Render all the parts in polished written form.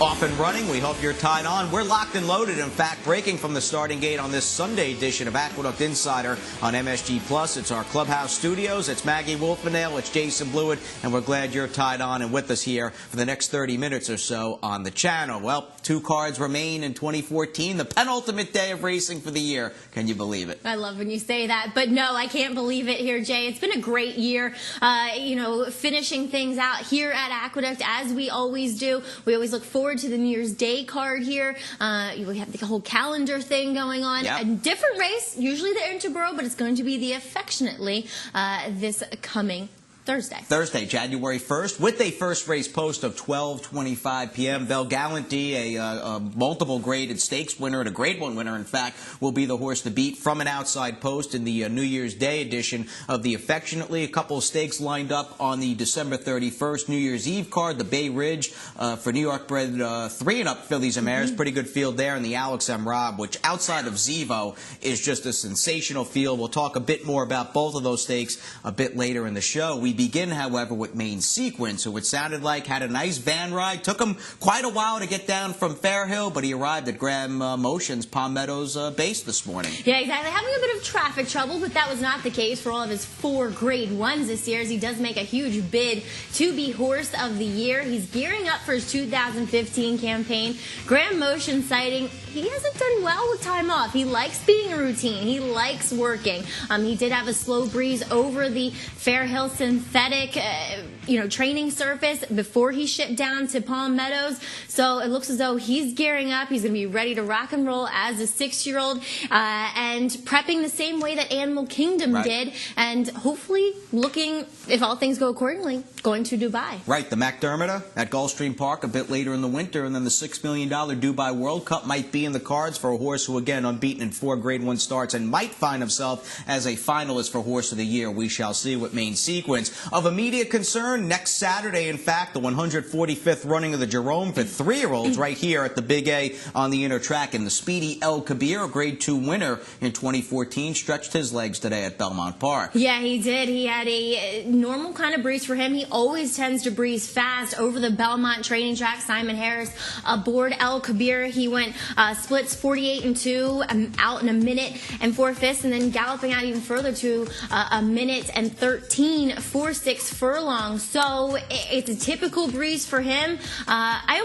off and running. We hope you're tied on. We're locked and loaded. In fact, breaking from the starting gate on this Sunday edition of Aqueduct Insider on MSG Plus. It's our clubhouse studios. It's Maggie Wolfendale. It's Jason Blewitt. And we're glad you're tied on and with us here for the next 30 minutes or so on the channel. Well, 2 cards remain in 2014, the penultimate day of racing for the year. Can you believe it? I love when you say that. But no, I can't believe it here, Jay. It's been a great year, finishing things out here at Aqueduct as we always do. We always look forward to the New Year's Day card here. We have the whole calendar thing going on. Yep. A different race, usually the Interborough, but it's going to be the Affectionately this coming Thursday, January 1st, with a first race post of 12:25 p.m. Bel Gallanty, a multiple graded stakes winner and a Grade 1 winner, in fact, will be the horse to beat from an outside post in the New Year's Day edition of the Affectionately. A couple of stakes lined up on the December 31st New Year's Eve card. The Bay Ridge for New York-bred 3-and-up fillies and mares. Pretty good field there. And the Alex M. Robb, which outside of Zevo is just a sensational field. We'll talk a bit more about both of those stakes a bit later in the show. We begin, however, with Main Sequence, who it sounded like had a nice van ride. Took him quite a while to get down from Fairhill, but he arrived at Graham Motion's Palm Meadows base this morning. Yeah, exactly. Having a bit of traffic trouble, but that was not the case for all of his 4 Grade 1s this year, as he does make a huge bid to be Horse of the Year. He's gearing up for his 2015 campaign. Graham Motion citing he hasn't done well with time off. He likes being a routine. He likes working. He did have a slow breeze over the Fairhill synthetic, training surface before he shipped down to Palm Meadows. So it looks as though he's gearing up. He's going to be ready to rock and roll as a 6-year-old and prepping the same way that Animal Kingdom did, and hopefully looking, if all things go accordingly, going to Dubai. Right, the McDermott at Gulfstream Park a bit later in the winter, and then the $6 million Dubai World Cup might be in the cards for a horse who, again, unbeaten in 4 Grade 1 starts and might find himself as a finalist for Horse of the Year. We shall see with Main Sequence. Of immediate concern, next Saturday, in fact, the 145th running of the Jerome for 3-year-olds right here at the Big A on the inner track. And the speedy El Kabir, a Grade 2 winner in 2014, stretched his legs today at Belmont Park. Yeah, he did. He had a normal kind of breeze for him. He always tends to breeze fast over the Belmont training track. Simon Harris aboard El Kabir. He went splits 48 and 2, out in 1 minute and 4/5, and then galloping out even further to 1 minute and 13.46 furlongs. So it's a typical breeze for him. I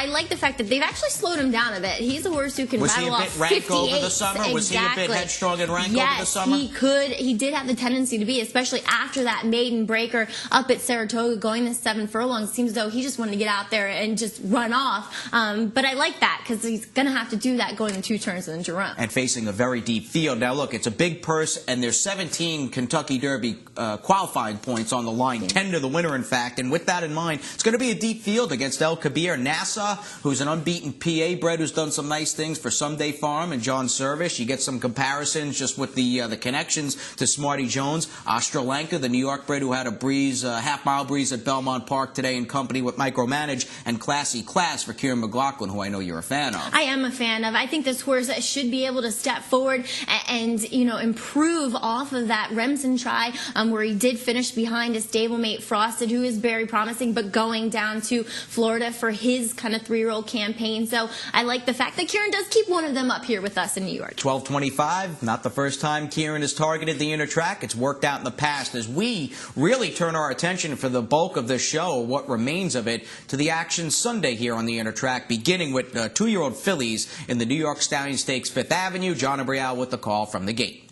like the fact that they've actually slowed him down a bit. He's a horse who can rattle off 58. Was he a bit rank over the summer? Exactly. Was he a bit headstrong and rank over the summer? Yes, he could. He did have the tendency to be, especially after that maiden breaker up at Saratoga going the 7 furlongs. Seems as though he just wanted to get out there and just run off. But I like that because he's going to have to do that going the 2 turns in the Jerome. And facing a very deep field. Now, look, it's a big purse, and there's 17 Kentucky Derby qualifying points on the line, 10 to the winner, in fact. And with that in mind, it's going to be a deep field against El Kabir. Nassau, who's an unbeaten PA bred, who's done some nice things for Someday Farm and John Servish. You get some comparisons just with the connections to Smarty Jones. Australanka, the New York bred, who had a breeze, half-mile breeze at Belmont Park today in company with Micromanage, and Classy Class for Kieran McLaughlin, who I know you're a fan of. I am a fan of. I think this horse should be able to step forward and improve off of that Remsen try where he did finish behind his stablemate Frosted, who is very promising, but going down to Florida for his kind of 3-year-old campaign. So I like the fact that Kieran does keep one of them up here with us in New York. 12:25, not the first time Kieran has targeted the inner track. It's worked out in the past as we really turn our attention for the bulk of this show, what remains of it, to the action Sunday here on the inner track, beginning with 2-year-old fillies in the New York Stallion Stakes 5th Avenue. John Abrial with the call from the gate.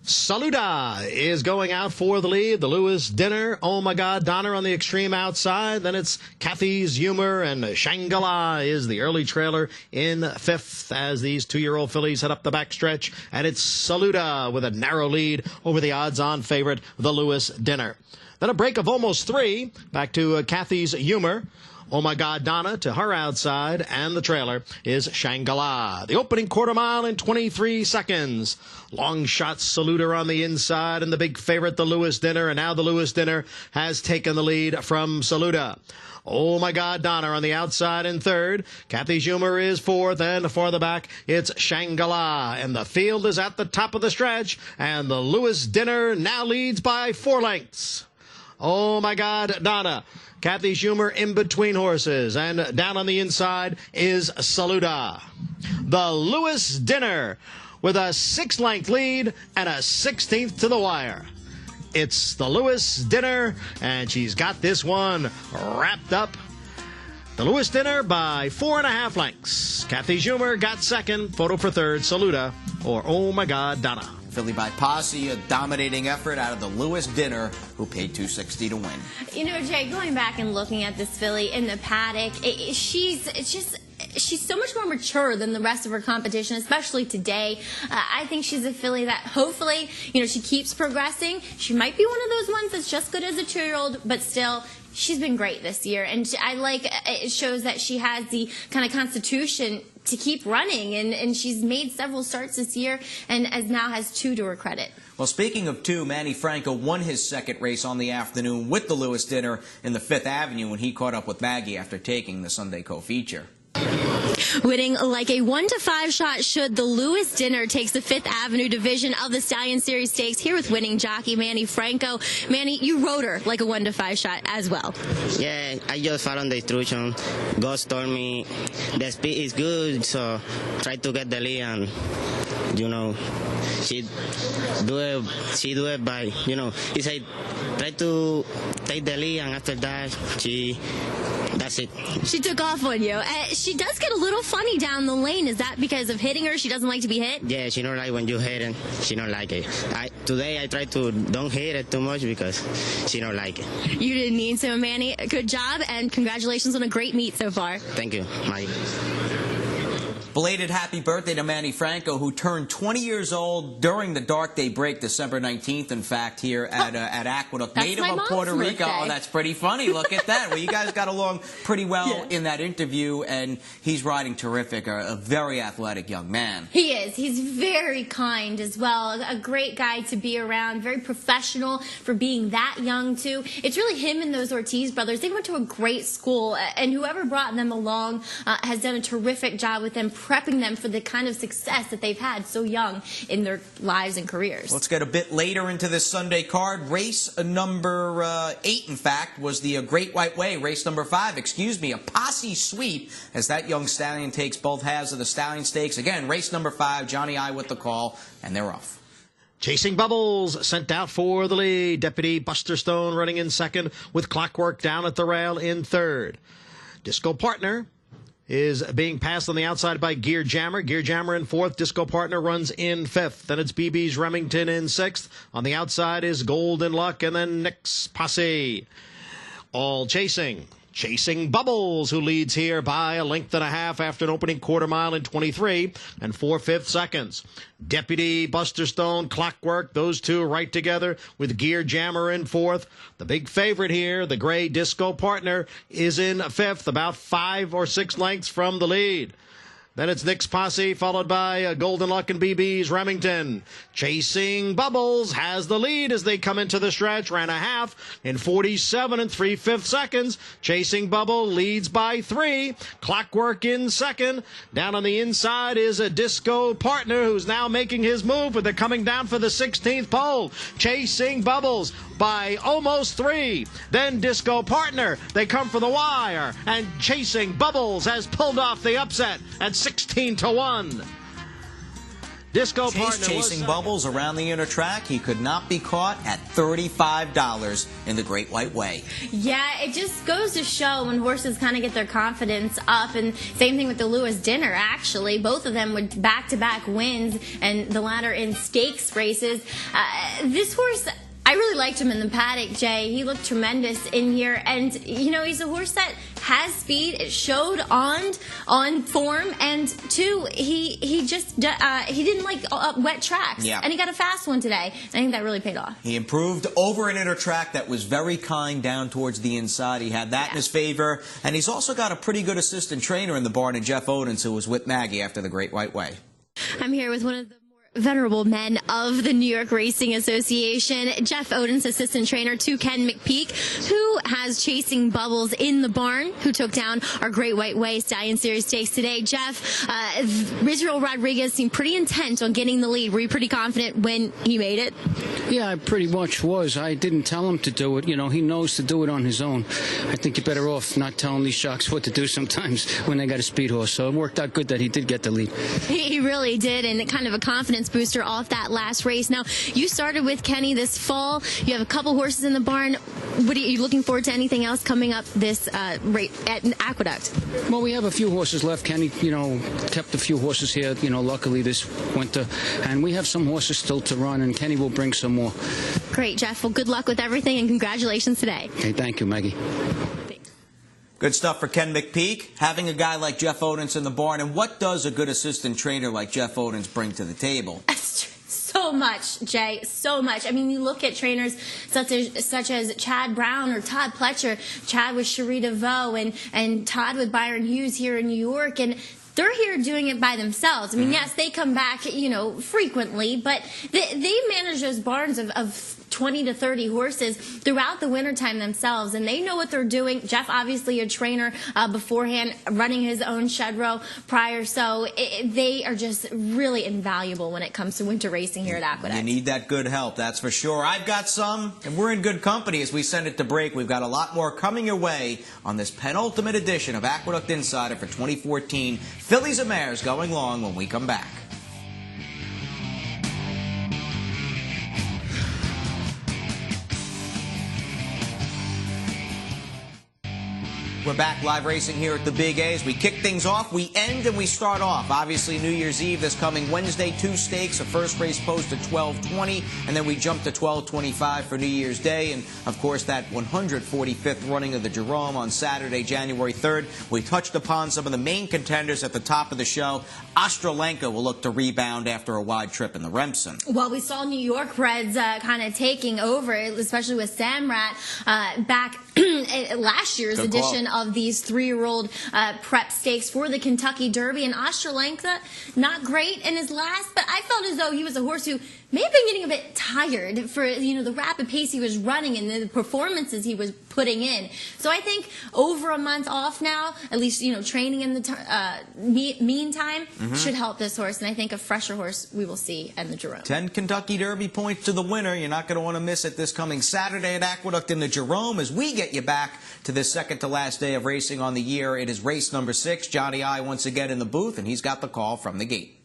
SALUTOS is going out for the lead. The Lewis Dinner, Oh My God, Donner on the extreme outside. Then it's Kathy's Humor, and Shangri-La is the early trailer in 5th as these 2-year-old fillies head up the backstretch. And it's SALUTOS with a narrow lead over the odds-on favorite, the Lewis Dinner. Then a break of almost 3, back to Kathy's Humor. Oh My God, Donna to her outside, and the trailer is Shangri-La. The opening quarter mile in 23 seconds. Long shot Saluter on the inside, and the big favorite, the Lewis Dinner, and now the Lewis Dinner has taken the lead from Saluta. Oh My God, Donna on the outside in 3rd. Kathy's Humor is 4th, and farther back, it's Shangri-La. And the field is at the top of the stretch, and the Lewis Dinner now leads by 4 lengths. Oh My God, Donna. Kathy Schumer in between horses, and down on the inside is SALUTOS. The Lewis Dinner with a 6-length lead and a 16th to the wire. It's the Lewis Dinner, and she's got this one wrapped up. The Lewis Dinner by 4.5 lengths. Kathy Schumer got second, photo for third, SALUTOS, or Oh My God, Donna. Filly by Posse, a dominating effort out of the Lewis Dinner, who paid $260 to win. You know, Jay, going back and looking at this filly in the paddock, she's so much more mature than the rest of her competition, especially today. I think she's a filly that hopefully, you know, she keeps progressing. She might be one of those ones that's just good as a 2-year-old, but still, she's been great this year. And I like, it shows that she has the kind of constitution to keep running, and she's made several starts this year and now has 2 to her credit. Well, speaking of 2, Manny Franco won his second race on the afternoon with the Lewis Dinner in the 5th Avenue when he caught up with Maggie after taking the Sunday co-feature. Winning like a 1-to-5 shot should the Lewis Dinner takes the 5th Avenue division of the Stallion Series Stakes, here with winning jockey Manny Franco. Manny, you rode her like a 1-to-5 shot as well. Yeah, I just followed the instruction. God told me the speed is good, so try to get the lead, and you know, she do it by, you know, he said try to take the lead, and after that that's it. She took off on you. She does get a little funny down the lane. Is that because of hitting her? She doesn't like to be hit? Yeah, she don't like when you hit it. She don't like it. Today I try to don't hit it too much because she don't like it. You didn't need to, Manny. Good job, and congratulations on a great meet so far. Thank you, Mike. Belated happy birthday to Manny Franco, who turned 20 years old during the dark day break, December 19th, in fact, here at Aqueduct. That's Native my of mom's Puerto Rico. birthday. Oh, that's pretty funny. Look at that. Well, you guys got along pretty well in that interview, and he's riding terrific. A very athletic young man. He is. He's very kind as well. A great guy to be around. Very professional for being that young, too. It's really him and those Ortiz brothers. They went to a great school, and whoever brought them along has done a terrific job with them, prepping them for the kind of success that they've had so young in their lives and careers. Let's get a bit later into this Sunday card. Race number 8, in fact, was the Great White Way. Race number 5, excuse me, a posse sweep as that young stallion takes both halves of the Stallion Stakes. Again, race number 5, Johnny I with the call, and they're off. Chasing Bubbles sent out for the lead. Deputy Buster Stone running in second with Clockwork down at the rail in third. Disco Partner is being passed on the outside by Gear Jammer. Gear Jammer in fourth. Disco Partner runs in fifth. Then it's BB's Remington in sixth. On the outside is Golden Luck, and then Nick's Posse. All chasing. Chasing Bubbles, who leads here by a length and a half after an opening quarter mile in 23 and 4/5 seconds. Deputy Buster Stone, Clockwork, those two right together with Gear Jammer in fourth. The big favorite here, the gray Disco Partner, is in fifth, about 5 or 6 lengths from the lead. Then it's Nick's Posse, followed by Golden Luck and BB's Remington. Chasing Bubbles has the lead as they come into the stretch. Ran a half in 47 and 3/5 seconds. Chasing Bubble leads by 3. Clockwork in second. Down on the inside is a Disco Partner who's now making his move, but they're coming down for the 16th pole. Chasing Bubbles by almost 3. Then Disco Partner. They come for the wire, and Chasing Bubbles has pulled off the upset at 16-1. Disco Partner chasing Bubbles around the inner track. He could not be caught at $35 in the Great White Way. Yeah, it just goes to show when horses kind of get their confidence up, and same thing with the Lewis Dinner, actually. Both of them with back-to-back wins, and the latter in stakes races. This horse, I really liked him in the paddock, Jay. He looked tremendous in here, and you know, he's a horse that has speed. It showed on form, and 2, he didn't like wet tracks, and he got a fast one today. I think that really paid off. He improved over an inner track that was very kind down towards the inside. He had that in his favor, and he's also got a pretty good assistant trainer in the barn in Jeff Odens, who was with Maggie after the Great White Way. I'm here with one of the more Venerable men of the New York Racing Association. Jeff Oden's assistant trainer to Ken McPeak, who has Chasing Bubbles in the barn, who took down our Great White Way Stallion Series Stakes today. Jeff, Israel Rodriguez seemed pretty intent on getting the lead. Were you pretty confident when he made it? Yeah, I pretty much was. I didn't tell him to do it. You know, he knows to do it on his own. I think you're better off not telling these shocks what to do sometimes when they got a speed horse. So it worked out good that he did get the lead. He really did, and kind of a confidence booster off that last race. Now, you started with Kenny this fall. You have a couple horses in the barn. What are you looking forward to? Anything else coming up this race at Aqueduct? Well, we have a few horses left. Kenny, you know, kept a few horses here, you know, luckily this winter. And we have some horses still to run, and Kenny will bring some more. Great, Jeff. Well, good luck with everything, and congratulations today. Okay, thank you, Maggie. Good stuff for Ken McPeak, having a guy like Jeff Odens in the barn. And what does a good assistant trainer like Jeff Odens bring to the table? So much, Jay, so much. I mean, you look at trainers such as Chad Brown or Todd Pletcher, Chad with Cherie DeVoe and Todd with Byron Hughes here in New York, and they're here doing it by themselves. I mean, yes, they come back, you know, frequently, but they manage those barns of 20 to 30 horses throughout the wintertime themselves, and they know what they're doing. Jeff, obviously a trainer beforehand, running his own shed row prior, so they are just really invaluable when it comes to winter racing here at Aqueduct. You need that good help, that's for sure. I've got some, and we're in good company as we send it to break. We've got a lot more coming your way on this penultimate edition of Aqueduct Insider for 2014. Fillies and Mares going long when we come back. We're back live racing here at the Big A. As we kick things off, we end and we start off. Obviously, New Year's Eve this coming Wednesday, 2 stakes, a first race post at 12:20, and then we jump to 12:25 for New Year's Day. And, of course, that 145th running of the Jerome on Saturday, January 3rd. We touched upon some of the main contenders at the top of the show. Australenka will look to rebound after a wide trip in the Remsen. Well, we saw New York Reds kind of taking over, especially with Samrat back last year's edition of these 3-year-old prep stakes for the Kentucky Derby. And Australenka, not great in his last, but I felt as though he was a horse who may have been getting a bit tired for, you know, the rapid pace he was running and the performances he was putting in. So I think over a month off now, at least, you know, training in the meantime, should help this horse. And I think a fresher horse we will see in the Jerome. 10 Kentucky Derby points to the winner. You're not going to want to miss it this coming Saturday at Aqueduct in the Jerome as we get you back to this second to last day of racing on the year. It is race number 6. Johnny I once again in the booth, and he's got the call from the gate.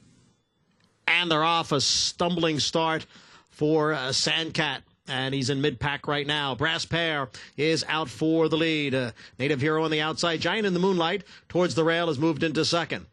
And they're off a stumbling start for Sandcat. And he's in mid-pack right now. Brass Pear is out for the lead. Native Hero on the outside. Giant in the Moonlight towards the rail has moved into second.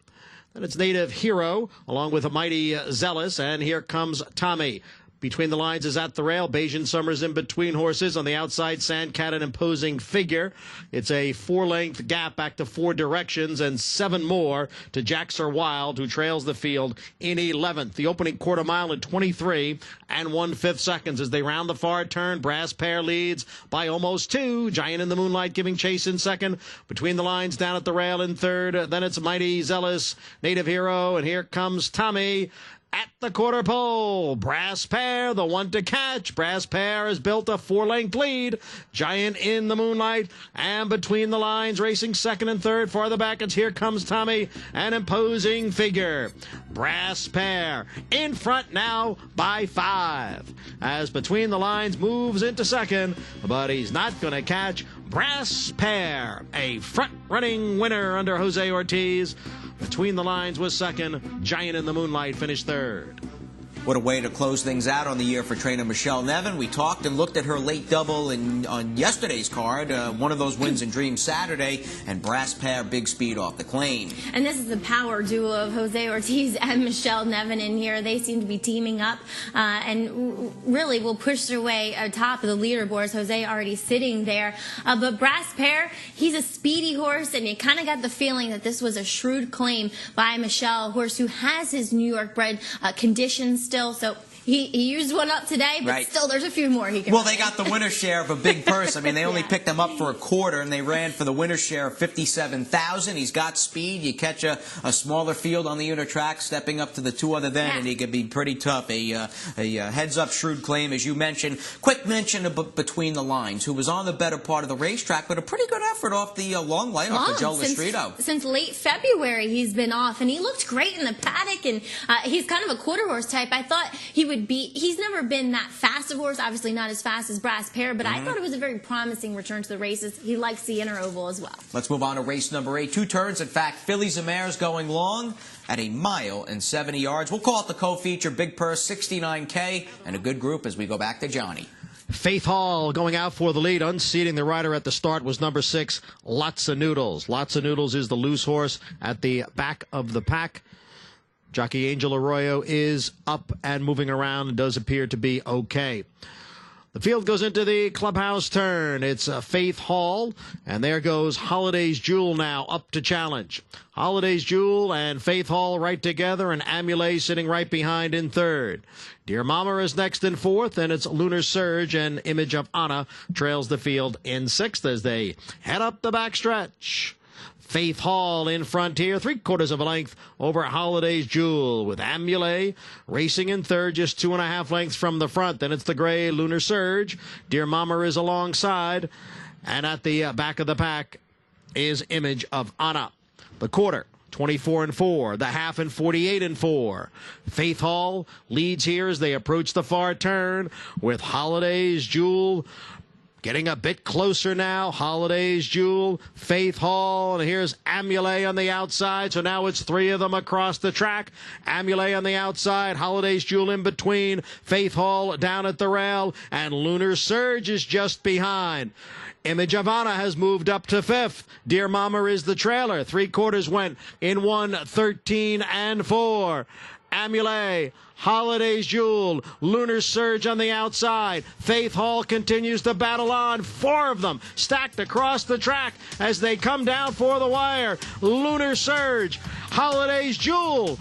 Then it's Native Hero along with a mighty Zealous. And here comes Tommy. Between the lines is at the rail. Bayesian Summers in between horses. On the outside, Sandcat, an imposing figure. It's a 4-length gap back to 4 directions and 7 more to Jaxer Wild, who trails the field in 11th. The opening quarter mile in 23 and 1/5 seconds as they round the far turn. Brass Pear leads by almost 2. Giant in the Moonlight giving chase in second. Between the lines down at the rail in third. Then it's Mighty Zealous, Native Hero, and here comes Tommy. At the quarter pole, Brass Pear, the one to catch. Brass Pear has built a 4-length lead. Giant in the Moonlight, and between the lines, racing second and third. Farther back, it's Here Comes Tommy, an imposing figure. Brass Pear in front now by 5. As between the lines moves into second, but he's not going to catch Brass Pear, a front-running winner under Jose Ortiz. Between the lines was second. Giant in the Moonlight finished third. What a way to close things out on the year for trainer Michelle Nevin. We talked and looked at her late double on yesterday's card. One of those wins in Dream Saturday, and Brass Pear, big speed off the claim. And this is the power duo of Jose Ortiz and Michelle Nevin in here. They seem to be teaming up and really will push their way atop of the leaderboards. Jose already sitting there. But Brass Pear, he's a speedy horse, and you kind of got the feeling that this was a shrewd claim by Michelle, a horse who has his New York bred conditions still, so He used one up today, but still there's a few more he can Well, run. they got the winner's share of a big purse. I mean, they only picked him up for a quarter, and they ran for the winner's share of $57,000. He's got speed. You catch a smaller field on the unit track, stepping up to the two other then, and he could be pretty tough. A heads-up shrewd claim, as you mentioned. Quick mention of Between the Lines, who was on the better part of the racetrack, but a pretty good effort off the long light off the Joe Lestrito. Since late February, he's been off, and he looked great in the paddock, and he's kind of a quarter horse type. I thought he would be. He's never been that fast a horse, obviously not as fast as Brass Pear, but I thought it was a very promising return to the races. He likes the inner oval as well. Let's move on to race number 8. 2 turns. In fact, fillies and mares going long at 1 mile and 70 yards. We'll call it the co-feature. Big purse, $69K, and a good group as we go back to Johnny. Faith Hall going out for the lead. Unseating the rider at the start was number 6, Lotsa Noodles. Lotsa Noodles is the loose horse at the back of the pack. Jockey Angel Arroyo is up and moving around and does appear to be okay. The field goes into the clubhouse turn. It's Faith Hall, and there goes Holiday's Jewel now up to challenge. Holiday's Jewel and Faith Hall right together, and Amulay sitting right behind in third. Dear Mama is next in fourth, and it's Lunar Surge and Image of Anna trails the field in sixth as they head up the backstretch. Faith Hall in front here, 3/4 of a length over Holiday's Jewel, with Amulay racing in third, just 2.5 lengths from the front. Then it's the gray Lunar Surge. Dear Mama is alongside, and at the back of the pack is Image of Anna. The quarter, 24-4, the half and 48-4. Faith Hall leads here as they approach the far turn, with Holiday's Jewel getting a bit closer now. Holiday's Jewel, Faith Hall, and here's Amulay on the outside. So now it's 3 of them across the track. Amulay on the outside, Holiday's Jewel in between, Faith Hall down at the rail, and Lunar Surge is just behind. Image of Anna has moved up to 5th. Dear Mama is the trailer. 3/4 went in 1:13-4. Amulay, Holiday's Jewel, Lunar Surge on the outside. Faith Hall continues to battle on. 4 of them stacked across the track as they come down for the wire. Lunar Surge, Holiday's Jewel,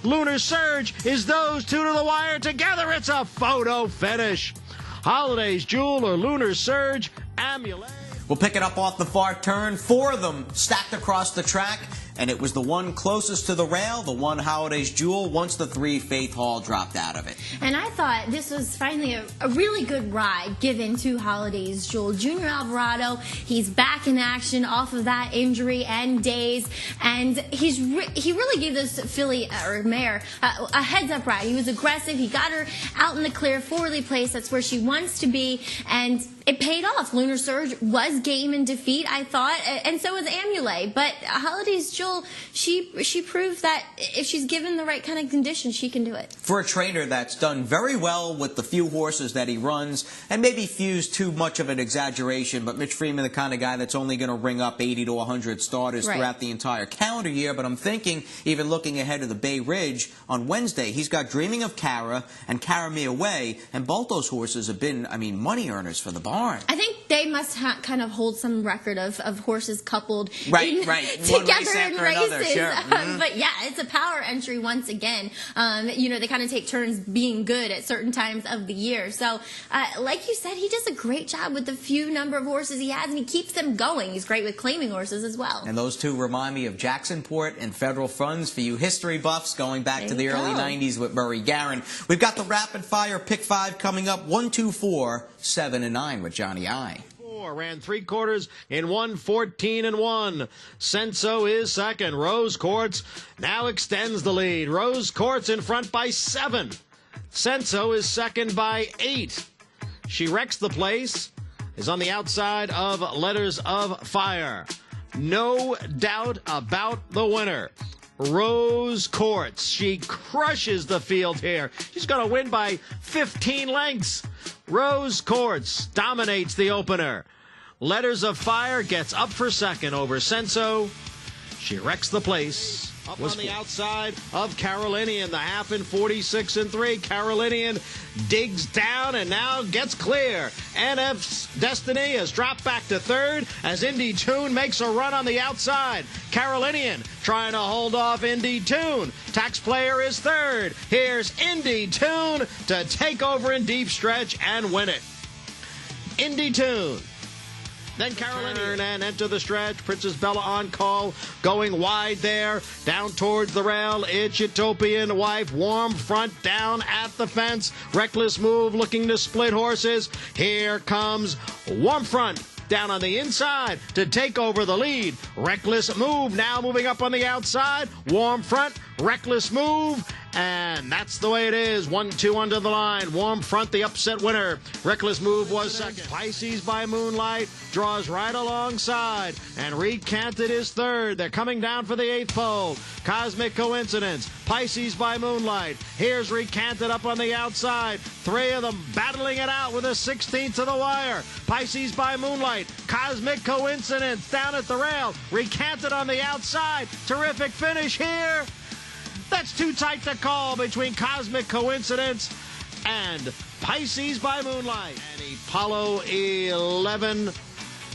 Lunar Surge is those 2 to the wire together. It's a photo finish. Holiday's Jewel or Lunar Surge, Amulay. We'll pick it up off the far turn. 4 of them stacked across the track, and it was the one closest to the rail, the one Holiday's Jewel, once the 3 Faith Hall dropped out of it. And I thought this was finally a really good ride given to Holiday's Jewel. Junior Alvarado, he's back in action off of that injury and days, and he really gave this filly or mare a heads-up ride. He was aggressive. He got her out in the clear, forwardly placed. That's where she wants to be, and it paid off. Lunar Surge was game in defeat, I thought, and so was Amulay. But Holiday's Jewel, she proved that if she's given the right kind of conditions, she can do it. For a trainer that's done very well with the few horses that he runs, and maybe few's too much of an exaggeration, but Mitch Freeman, the kind of guy that's only going to ring up 80 to 100 starters throughout the entire calendar year. But I'm thinking, even looking ahead to the Bay Ridge on Wednesday, he's got Dreaming of Cara and Carry Me Away, and both those horses have been, I mean, money earners for the barn. I think they must kind of hold some record of horses coupled right. together in races. Another, sure. But yeah, it's a power entry once again. You know, they kind of take turns being good at certain times of the year. So, like you said, he does a great job with the few number of horses he has, and he keeps them going. He's great with claiming horses as well. And those 2 remind me of Jacksonport and Federal Funds for you history buffs going back to the early 90s with Murray Garron. We've got the rapid fire pick 5 coming up, 1, 2, 4, 7, and 9 with Johnny I. Ran 3/4 in 1:14-1. Senso is second. Rose Quartz now extends the lead. Rose Quartz in front by 7. Senso is second by 8. She wrecks the place, is on the outside of Letters of Fire. No doubt about the winner. Rose Quartz. She crushes the field here. She's going to win by 15 lengths. Rose Quartz dominates the opener. Letters of Fire gets up for second over Senso. She wrecks the place Up on the outside of Carolinian, the half in 46 and 3. Carolinian digs down and now gets clear. NF's Destiny has dropped back to third as Indy Toon makes a run on the outside. Carolinian trying to hold off Indy Toon. Taxplayer is third. Here's Indy Toon to take over in deep stretch and win it. Indy Toon. Then Carolinian and enter the stretch. Princess Bella on call, going wide there. Down towards the rail. It's Utopian Wife. Warm front down at the fence. Reckless Move looking to split horses. Here comes Warm Front down on the inside to take over the lead. Reckless Move now moving up on the outside. Warm Front, Reckless Move. And that's the way it is. 1-2 under the line. Warm Front, the upset winner. Reckless Move was second. Pisces by Moonlight draws right alongside. And Recanted is third. They're coming down for the 8th pole. Cosmic Coincidence. Pisces by Moonlight. Here's Recanted up on the outside. Three of them battling it out with a 16th to the wire. Pisces by Moonlight. Cosmic Coincidence down at the rail. Recanted on the outside. Terrific finish here. That's too tight to call between Cosmic Coincidence and Pisces by Moonlight. And Apollo 11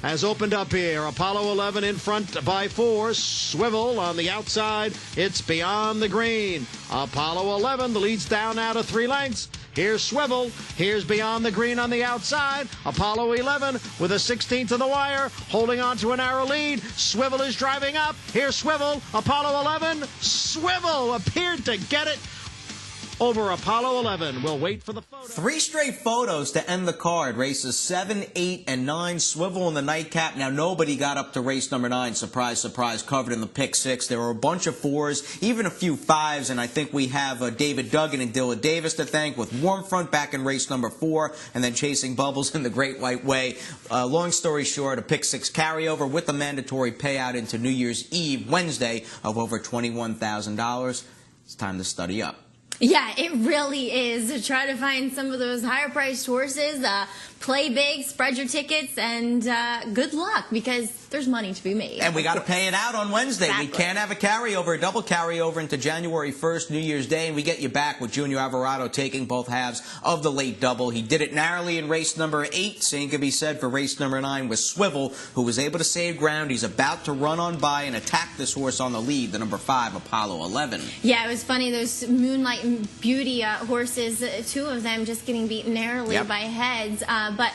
has opened up here. Apollo 11 in front by 4. Swivel on the outside. It's Beyond the Green. Apollo 11, the lead's down now to 3 lengths. Here's Swivel. Here's Beyond the Green on the outside. Apollo 11 with a 16th to the wire, holding on to a narrow lead. Swivel is driving up. Here's Swivel. Apollo 11. Swivel appeared to get it over Apollo 11. We'll wait for the photo. 3 straight photos to end the card. Races 7, 8, and 9. Swivel in the nightcap. Now, nobody got up to race number 9. Surprise, surprise, covered in the pick 6. There were a bunch of 4s, even a few 5s, and I think we have David Duggan and Dilla Davis to thank with Warm Front back in race number 4, and then Chasing Bubbles in the Great White Way. Long story short, a pick 6 carryover with a mandatory payout into New Year's Eve, Wednesday, of over $21,000. It's time to study up. Yeah, it really is. To try to find some of those higher-priced horses, play big, spread your tickets, and good luck, because there's money to be made. And we got to pay it out on Wednesday. Exactly. We can't have a carryover, a double carryover into January 1st, New Year's Day, and we get you back with Junior Alvarado taking both halves of the late double. He did it narrowly in race number 8. Same can be said for race number 9 with Swivel, who was able to save ground. He's about to run on by and attack this horse on the lead, the number 5, Apollo 11. Yeah, it was funny, those Moonlight and Beauty horses, 2 of them just getting beaten narrowly by heads. But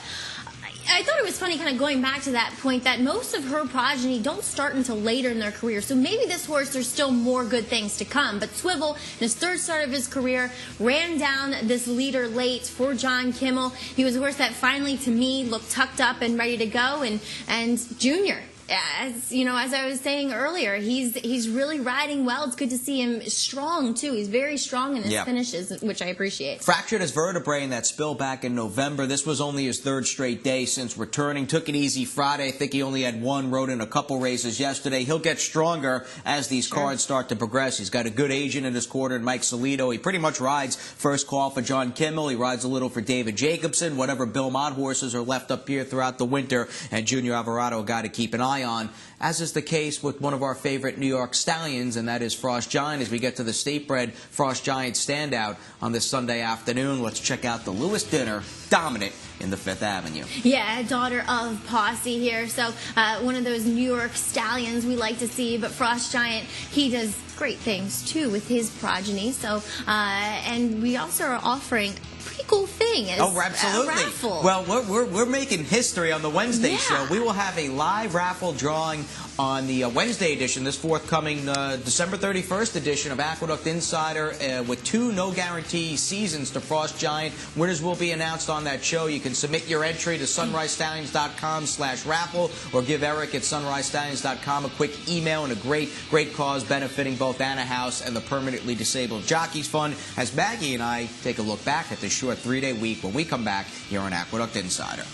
I thought it was funny kind of going back to that point that most of her progeny don't start until later in their career. So maybe this horse, there's still more good things to come. But Swivel, in his 3rd start of his career, ran down this leader late for John Kimmel. He was a horse that finally, to me, looked tucked up and ready to go. And Junior, as you know, as I was saying earlier, he's really riding well. It's good to see him strong too. He's very strong in his finishes, which I appreciate. Fractured his vertebrae in that spill back in November. This was only his 3rd straight day since returning. Took it easy Friday. I think he only had 1. Rode in a couple races yesterday. He'll get stronger as these cards start to progress. He's got a good agent in his corner in Mike Solito. He pretty much rides first call for John Kimmel. He rides a little for David Jacobson. Whatever Bill Mott horses are left up here throughout the winter, and Junior Alvarado got to keep an eye on, as is the case with one of our favorite New York stallions, and that is Frost Giant, as we get to the state-bred Frost Giant standout on this Sunday afternoon. Let's check out the Lewis dinner, dominant in the 5th Avenue. Yeah, daughter of Posse here. So one of those New York stallions we like to see, but Frost Giant, he does great things too with his progeny. So and we also are offering pretty cool thing as absolutely. A raffle. Well, we're making history on the Wednesday show. We will have a live raffle drawing on the Wednesday edition, this forthcoming December 31st edition of Aqueduct Insider, with 2 no-guarantee seasons to Frost Giant. Winners will be announced on that show. You can submit your entry to sunrisestallions.com/raffle or give Eric at sunrisestallions.com a quick email, and a great cause benefiting both Anna House and the Permanently Disabled Jockeys Fund, as Maggie and I take a look back at this short 3-day week when we come back here on Aqueduct Insider.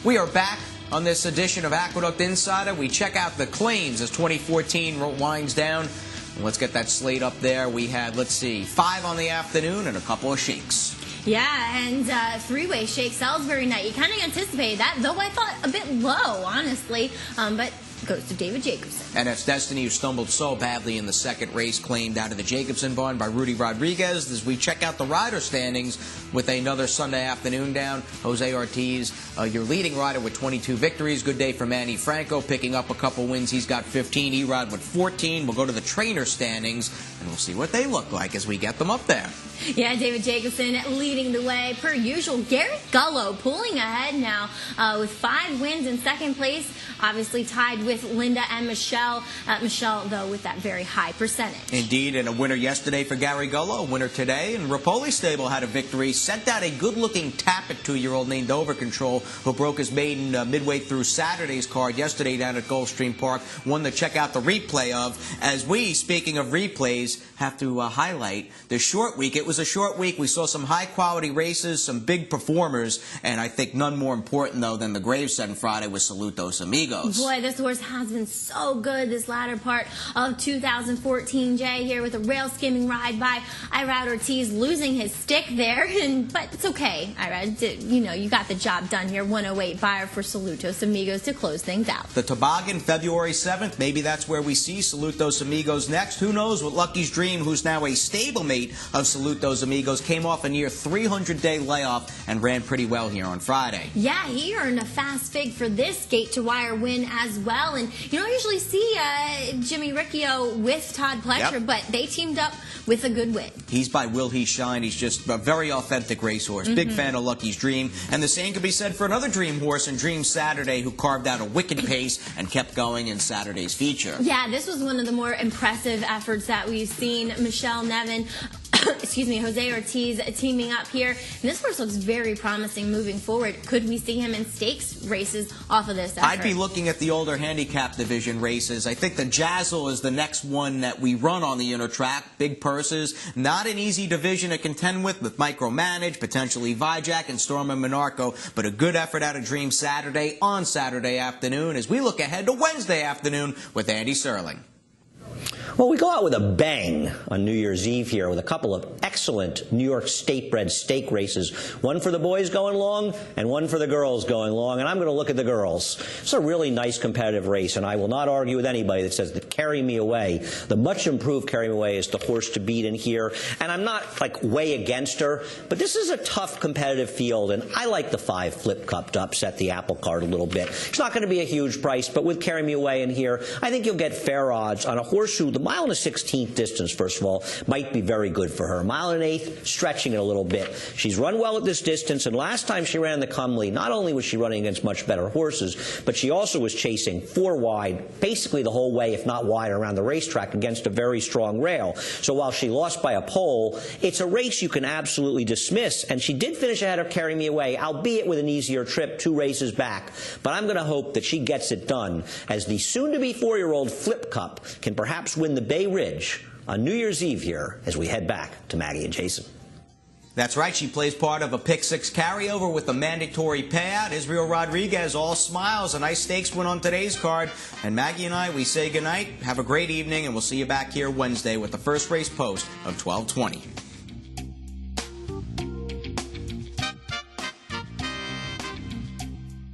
We are back on this edition of Aqueduct Insider. We check out the claims as 2014 winds down. Let's get that slate up there. We had, let's see, 5 on the afternoon and a couple of shakes. Yeah, and three-way shake Salisbury night. You kind of anticipated that, though I thought a bit low, honestly. But goes to David Jacobson. And it's Destiny, who stumbled so badly in the second race, claimed out of the Jacobson barn by Rudy Rodriguez. As we check out the rider standings with another Sunday afternoon down, Jose Ortiz, your leading rider with 22 victories. Good day for Manny Franco, picking up a couple wins. He's got 15. Erod with 14. We'll go to the trainer standings, and we'll see what they look like as we get them up there. Yeah, David Jacobson leading the way per usual. Garrett Gullo pulling ahead now with 5 wins in second place, obviously tied with Linda and Michelle. Michelle, though, with that very high percentage. Indeed, and a winner yesterday for Gary Gullo, a winner today. And Rapoli Stable had a victory, sent out a good-looking Tappet 2-year-old named Over Control, who broke his maiden midway through Saturday's card yesterday down at Gulfstream Park. One to check out the replay of. As we, speaking of replays, have to highlight the short week. It was a short week. We saw some high-quality races, some big performers, and I think none more important, though, than the Gravesend Friday with Salutos Amigos. Boy, this horse has been so good this latter part of 2014, Jay, here with a rail-skimming ride by Irad Ortiz, losing his stick there, but it's okay, Irad. You know, you got the job done here. 108 BEYER for Salutos Amigos to close things out. The Toboggan, February 7th. Maybe that's where we see Salutos Amigos next. Who knows what Lucky's Dream, who's now a stablemate of Salutos Amigos, came off a near 300-day layoff and ran pretty well here on Friday. Yeah, he earned a fast fig for this gate-to-wire win as well. And you don't usually see Jimmy Riccio with Todd Pletcher, but they teamed up with a good win. He's by Will He Shine. He's just a very authentic racehorse. Big fan of Lucky's Dream. And the same could be said for another Dream horse in Dream Saturday, who carved out a wicked pace and kept going in Saturday's feature. Yeah, this was one of the more impressive efforts that we've seen. Michelle Nevin, excuse me, Jose Ortiz teaming up here. And this horse looks very promising moving forward. Could we see him in stakes races off of this effort? I'd be looking at the older handicap division races. I think the Jazzle is the next one that we run on the inner track. Big purses. Not an easy division to contend with Micromanage, potentially Vijack and Storm and Monarco, but a good effort out of Dream Saturday on Saturday afternoon as we look ahead to Wednesday afternoon with Andy Serling. Well, we go out with a bang on New Year's Eve here with a couple of excellent New York state-bred stake races. One for the boys going long and one for the girls going long, and I'm going to look at the girls. It's a really nice competitive race, and I will not argue with anybody that says that Carry Me Away, the much-improved Carry Me Away, is the horse to beat in here. And I'm not, like, way against her, but this is a tough competitive field, and I like the 5 Flip Cup to upset the apple cart a little bit. It's not going to be a huge price, but with Carry Me Away in here, I think you'll get fair odds on a horse who, the mile and a 16th distance, first of all, might be very good for her. Mile and an 8th, stretching it a little bit. She's run well at this distance, and last time she ran the Cumley, not only was she running against much better horses, but she also was chasing 4 wide, basically the whole way, if not wider, around the racetrack against a very strong rail. So while she lost by a pole, it's a race you can absolutely dismiss, and she did finish ahead of Carry Me Away, albeit with an easier trip 2 races back. But I'm going to hope that she gets it done, as the soon-to-be 4-year-old Flip Cup can perhaps win the Bay Ridge on New Year's Eve here as we head back to Maggie and Jason. That's right. She plays part of a Pick 6 carryover with a mandatory payout. Israel Rodriguez, all smiles. A nice stakes win on today's card. And Maggie and I, we say goodnight. Have a great evening, and we'll see you back here Wednesday with the first race post of 12:20.